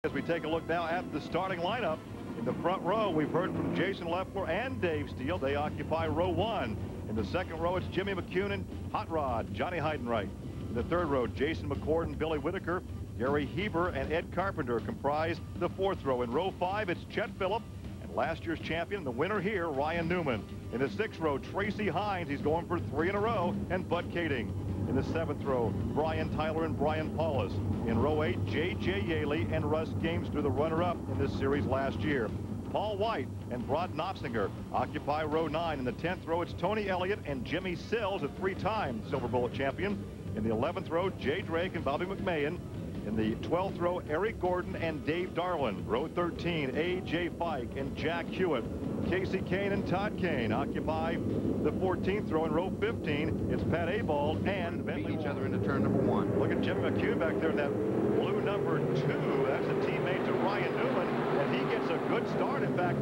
As we take a look now at the starting lineup, in the front row, we've heard from Jason Leffler and Dave Steele. They occupy row one. In the second row, it's Jimmy McCunin, Hot Rod, Johnny Heidenreich. In the third row, Jason McCord, Billy Whitaker, Gary Heber, and Ed Carpenter comprise the fourth row. In row five, it's Chet Phillip, and last year's champion, the winner here, Ryan Newman. In the sixth row, Tracy Hines. He's going for 3 in a row, and Bud Kading. In the seventh row, Brian Tyler and Brian Paulus. In row 8, J.J. Yaley and Russ Gamester, the runner-up in this series last year. Paul White and Brod Knopfsinger occupy row 9. In the 10th row, it's Tony Elliott and Jimmy Sills, a 3-time Silver Bullet champion. In the 11th row, Jay Drake and Bobby McMahon. In the 12th row, Eric Gordon and Dave Darwin. Row 13, A.J. Fike and Jack Hewitt. Casey Kane and Todd Kane occupy the 14th row. In row 15, it's Pat Abald and beat each other into turn number 1. Look at Jimmy McCune back there in that blue number 2. That's a teammate to Ryan Newman, and he gets a good start. In fact,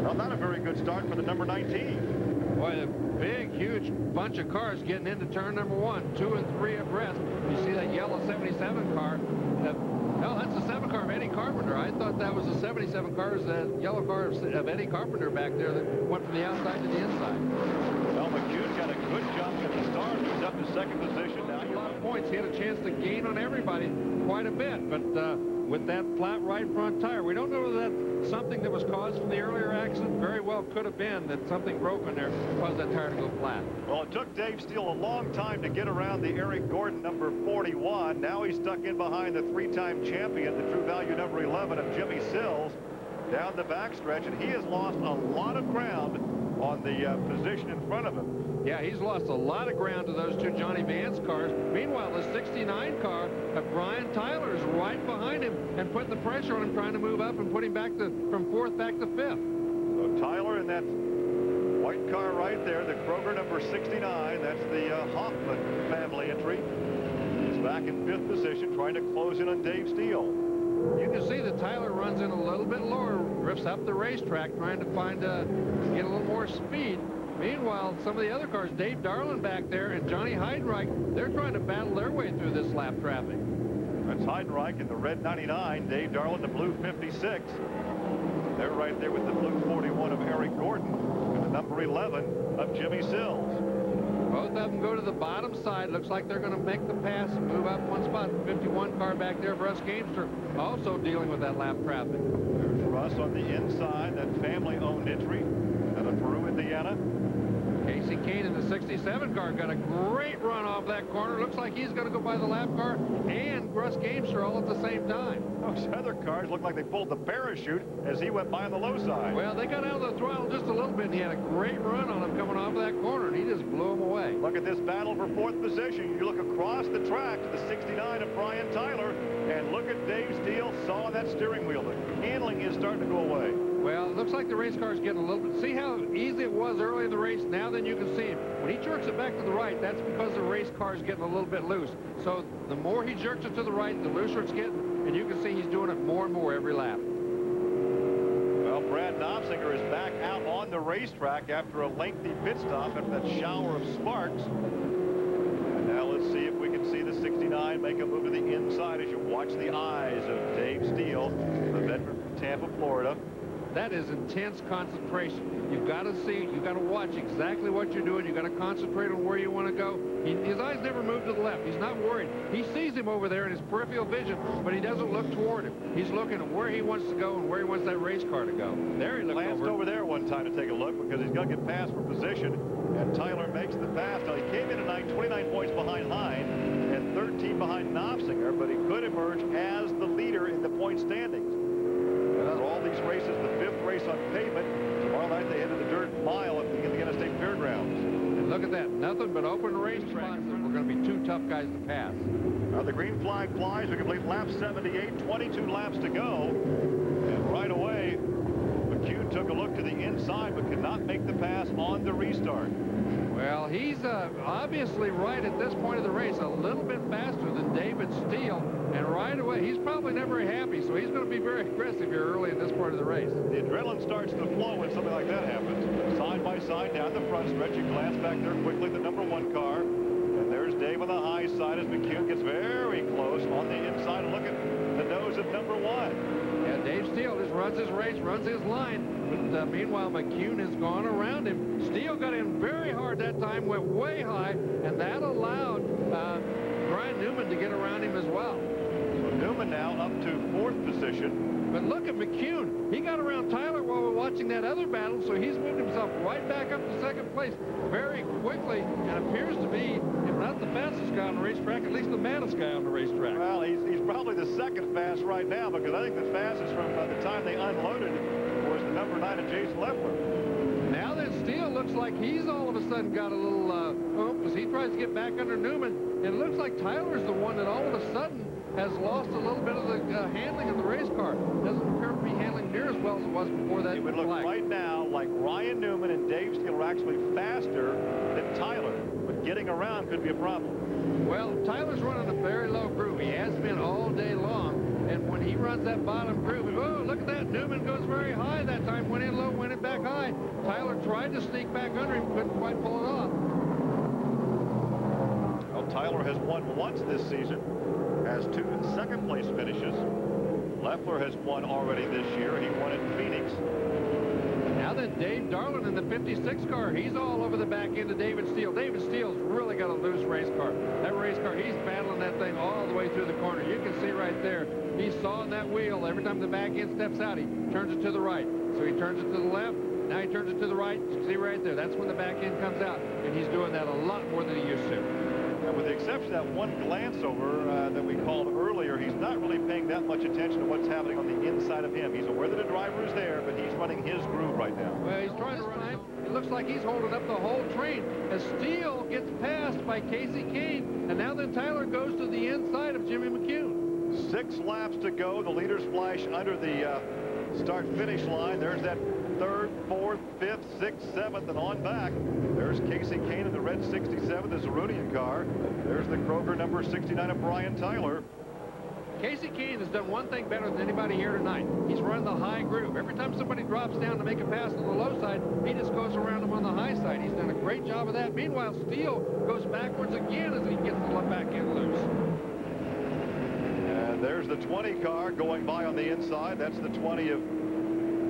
well, not a very good start for the number 19. Boy, a big, huge bunch of cars getting into turn number 1, 2 and 3 abreast. You see that yellow 77 car. No, that's the 7 car of Eddie Carpenter. I thought that was the 77 car, is that yellow car of Eddie Carpenter back there that went from the outside to the inside. Well, McCune got a good jump at the start. He's up to second position. Now a lot of points. He had a chance to gain on everybody quite a bit, but with that flat right front tire, we don't know whether that's something that was caused from the earlier accident. Very well could have been that something broke in there caused that tire to go flat. Well, it took Dave Steele a long time to get around the Eric Gordon number 41. Now he's stuck in behind the 3-time champion, the True Value number 11 of Jimmy Sills, down the backstretch, and he has lost a lot of ground on the position in front of him. Yeah, he's lost a lot of ground to those two Johnny Vance cars. Meanwhile, the 69 car of Brian Tyler is right behind him and putting the pressure on him, trying to move up and put him back from 4th back to 5th. So Tyler in that white car right there, the Kroger number 69, that's the Hoffman family entry. He's back in 5th position, trying to close in on Dave Steele. You can see that Tyler runs in a little bit lower, drifts up the racetrack, trying to find get a little more speed. Meanwhile, some of the other cars, Dave Darlin back there and Johnny Heidenreich, they're trying to battle their way through this lap traffic. That's Heidenreich in the red 99, Dave Darlin the blue 56. They're right there with the blue 41 of Eric Gordon and the number 11 of Jimmy Sills. Both of them go to the bottom side. Looks like they're going to make the pass and move up one spot. 51 car back there for Russ Gamester, also dealing with that lap traffic. There's Russ on the inside, that family-owned entry out of Peru, Indiana. Casey Kane in the 67 car got a great run off that corner. Looks like he's going to go by the lap car and Russ Gamester all at the same time. Those other cars look like they pulled the parachute as he went by on the low side. Well, they got out of the throttle just a little bit, and he had a great run on him coming off of that corner, and he just blew him away. Look at this battle for 4th position. You look across the track to the 69 of Brian Tyler, and look at Dave Steele sawing that steering wheel. The handling is starting to go away. Well, it looks like the race car is getting a little bit. See how easy it was early in the race? Now then you can see him. When he jerks it back to the right, that's because the race car is getting a little bit loose. So the more he jerks it to the right, the looser it's getting, and you can see he's doing it more and more every lap. Well, Brad Knopfsinger is back out on the racetrack after a lengthy pit stop after that shower of sparks. And now let's see if we can see the 69 make a move to the inside as you watch the eyes of Dave Steele, the veteran from Tampa, Florida. That is intense concentration. You've got to see, you've got to watch exactly what you're doing. You've got to concentrate on where you want to go. His eyes never move to the left. He's not worried. He sees him over there in his peripheral vision, but he doesn't look toward him. He's looking at where he wants to go and where he wants that race car to go. There he looks over there one time to take a look because he's got to get past for position, and Tyler makes the pass. Now, he came in tonight 29 points behind Hine and 13 behind Knopfsinger, but he could emerge as the leader in the point standings. For all these races, the 5th race on pavement. Tomorrow night they head to the dirt mile at the Indiana State Fairgrounds. And look at that, nothing but open racetracks that we're going to be 2 tough guys to pass. Now the green flag flies. We complete lap 78, 22 laps to go. And right away, McCune took a look to the inside but could not make the pass on the restart. Well, he's obviously right at this point of the race, a little bit faster than David Steele. And right away, he's probably never happy, so he's going to be very aggressive here early in this part of the race. The adrenaline starts to flow when something like that happens. Side by side down the front stretch. You glance back there quickly at the number 1 car. And there's Dave on the high side as McCune gets very close on the inside. Look at the nose of number 1. runs his race, runs his line. But meanwhile, McCune has gone around him. Steele got in very hard that time, went way high, and that allowed Brian Newman to get around him as well. So Newman now up to 4th position. But look at McCune. He got around Tyler while we're watching that other battle, so he's moved himself right back up to 2nd place very quickly, and appears to be, if not the fastest guy on the racetrack, at least the maddest guy on the racetrack. Well, he's probably the 2nd fast right now, because I think the fastest from the time they unloaded was the number 9 of Jason Leffler. Now that Steele looks like he's all of a sudden got a little oomph as he tries to get back under Newman. It looks like Tyler's the one that all of a sudden has lost a little bit of the handling of the race car. Doesn't appear to be handling near as well as it was before that. It would look right now like Ryan Newman and Dave Steele are actually faster than Tyler, but getting around could be a problem. Well, Tyler's running a very low groove. He has been all day long. And when he runs that bottom groove, oh, look at that. Newman goes very high that time. Went in low, went it back high. Tyler tried to sneak back under him, couldn't quite pull it off. Well, Tyler has won once this season, has 2 second-place finishes. Leffler has won already this year. He won in Phoenix. Now then, Dave Darlin in the 56 car. He's all over the back end of David Steele. David Steele's really got a loose race car. That race car, he's battling that thing all the way through the corner. You can see right there, he's sawing that wheel. Every time the back end steps out, he turns it to the right. So he turns it to the left. Now he turns it to the right. You can see right there. That's when the back end comes out. And he's doing that a lot more than he used to. And with the exception of that one glance over that we called earlier, he's not really paying that much attention to what's happening on the inside of him. He's aware that the driver is there, but he's running his groove right now. Well, he's trying to run him. It looks like he's holding up the whole train as Steele gets passed by Casey Kane. And now then Tyler goes to the inside of Jimmy McCune. 6 laps to go. The leaders flash under the start-finish line. There's that 3rd, 4th, 5th, 6th, 7th, and on back. There's Casey Kane in the red 67, the Zarunian car. There's the Kroger number 69 of Brian Tyler. Casey Kane has done one thing better than anybody here tonight. He's run the high groove. Every time somebody drops down to make a pass on the low side, he just goes around them on the high side. He's done a great job of that. Meanwhile, Steele goes backwards again as he gets the back end loose. And there's the 20 car going by on the inside. That's the 20 of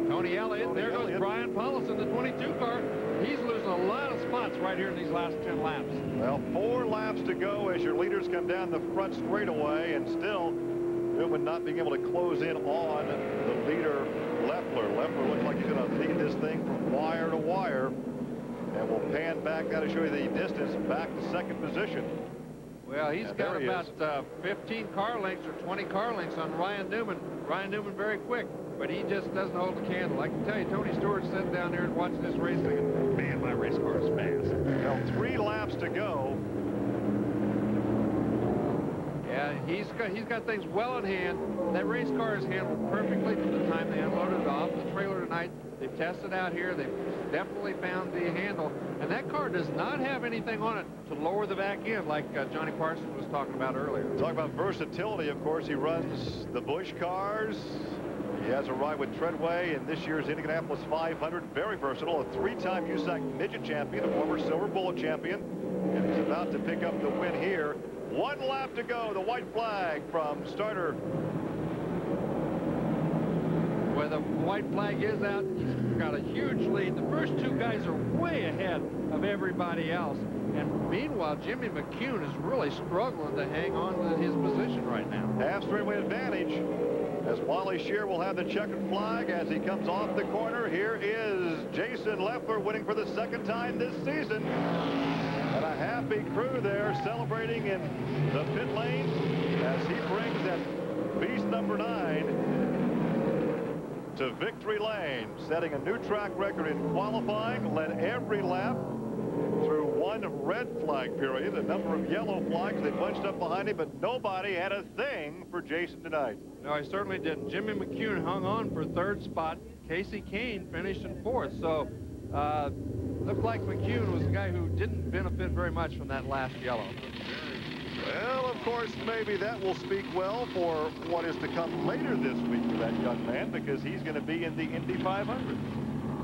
Tony Elliott. There goes Brian Paulson, the 22 car. He's losing a lot of spots right here in these last 10 laps. Well, 4 laps to go as your leaders come down the front straightaway, and still Newman not being able to close in on the leader, Leffler. Leffler looks like he's going to lead this thing from wire to wire. And we'll pan back now to show you the distance back to 2nd position. Well, he's got about 15 car lengths or 20 car lengths on Ryan Newman. Ryan Newman very quick, but he just doesn't hold the candle. I can tell you, Tony Stewart's sitting down there and watching this race thinking, man, my race car is fast. Well, 3 laps to go. Yeah, he's got things well in hand. That race car is handled perfectly from the time they unloaded it off the trailer tonight. They've tested out here. They've definitely found the handle. And that car does not have anything on it to lower the back end like Johnny Parsons was talking about earlier. Talk about versatility, of course. He runs the Busch cars. He has a ride with Treadway in this year's Indianapolis 500. Very versatile. A 3-time USAC midget champion, a former Silver Bullet champion. And he's about to pick up the win here. 1 lap to go. The white flag from starter. Well, the white flag is out. He's got a huge lead. The first 2 guys are way ahead of everybody else. And meanwhile, Jimmy McCune is really struggling to hang on to his position right now. Half straightaway advantage as Wally Shear will have the checkered flag as he comes off the corner. Here is Jason Leffler winning for the 2nd time this season. And a happy crew there celebrating in the pit lane as he brings that beast number 9 to victory lane, setting a new track record in qualifying, led every lap through 1 red flag period, a number of yellow flags. They bunched up behind him, but nobody had a thing for Jason tonight. No, he certainly didn't. Jimmy McCune hung on for 3rd spot. Casey Kane finished in 4th. So looked like McCune was the guy who didn't benefit very much from that last yellow. Well, of course, maybe that will speak well for what is to come later this week for that young man, because he's going to be in the Indy 500.